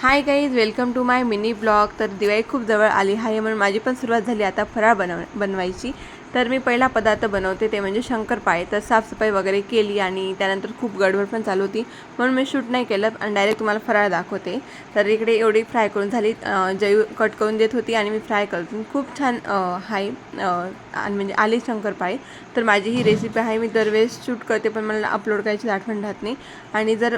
High guys, welcome to my mini blog. तर दिवाळी खूप जवळ आली आहे म्हणून माझी पण सुरुवात झाली आता फराळ बनवायची. तर मी पहिला पदार्थ बनवते ते म्हणजे शंकरपाळे. तर साफसफाई वगैरे केली आणि त्यानंतर खूप गडबड पण चालू होती म्हणून मी शूट नाही केलं आणि डायरेक्ट तुम्हाला फराळ दाखवते. तर इकडे एवढी फ्राय करून झाली, जयू कट करून देत होती आणि मी फ्राय करते. खूप छान आहे म्हणजे आली शंकरपाळे. तर माझी ही रेसिपी आहे, मी दरवेळेस शूट करते पण मला अपलोड करायची आठवण राहत नाही. आणि जर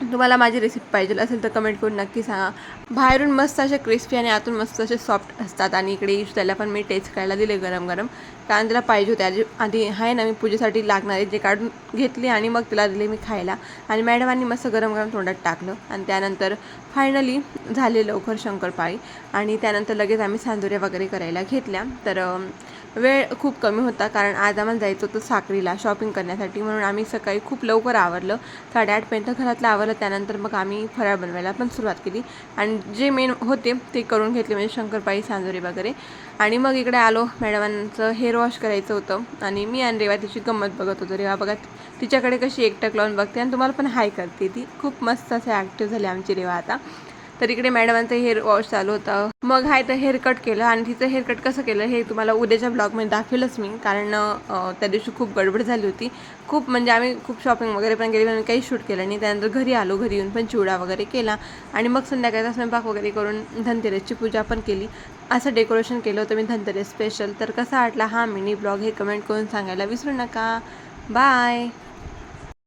तुम्हाला माझी रेसिपी पाहिजे असेल तर कमेंट करून नक्की सांगा. बाहेरून मस्त असे क्रिस्पी आणि आतून मस्त असे सॉफ्ट असतात. आणि इकडे त्याला पण मी टेस्ट करायला दिले गरम गरम, कारण त्याला पाहिजे होते. आधी आहे ना, मी पूजेसाठी लागणारे जे काढून घेतले आणि मग तिला दिले मी खायला. आणि मॅडमांनी मस्त गरम गरम तोंडात टाकलं आणि त्यानंतर फायनली झाले लवकर शंकरपाळी. आणि त्यानंतर लगेच आम्ही सांजोऱ्या वगैरे करायला घेतल्या. तर वेळ खूप कमी होता कारण आज आम्हाला जायचं होतं साक्रीला शॉपिंग करण्यासाठी, म्हणून आम्ही सकाळी खूप लवकर आवरलं, 8:30पर्यंत घरातलं आवरलं. त्यानंतर मग आम्ही फराळ बनवायला पण सुरुवात केली आणि जे मेन होते ते करून घेतले, म्हणजे शंकरपाळी, सांजोरी वगैरे. आणि मग इकडे आलो, मॅडमांचं हेअर वॉश करायचं होतं आणि मी आणि रेवा तिची गंमत बघत होतो. रेवा बघा तिच्याकडे कशी एकटक लावून बघते आणि तुम्हाला पण हाय करते. ती खूप मस्त असे ॲक्टिव्ह झाली आमची रेवा आता. तर इकडे मॅडमांचं हेअर वॉश चालू होतं. मग तर हेअर कट केलं आणि तिचं हेअर कट कसं केलं हे तुम्हाला उद्याच्या ब्लॉगमध्ये दाखवेलच मी, कारण त्या दिवशी खूप गडबड झाली होती. खूप म्हणजे आम्ही खूप शॉपिंग वगैरे पण केली पण काही शूट केलं नाही. त्यानंतर घरी आलो, घरी येऊन पण चिवडा वगैरे केला आणि मग संध्याकाळचा स्वयंपाक वगैरे करून धनतेरसची पूजा पण केली. असं डेकोरेशन केलं होतं मी धनतेरस स्पेशल. तर कसा वाटला हा मिनी ब्लॉग हे कमेंट करून सांगायला विसरू नका. बाय.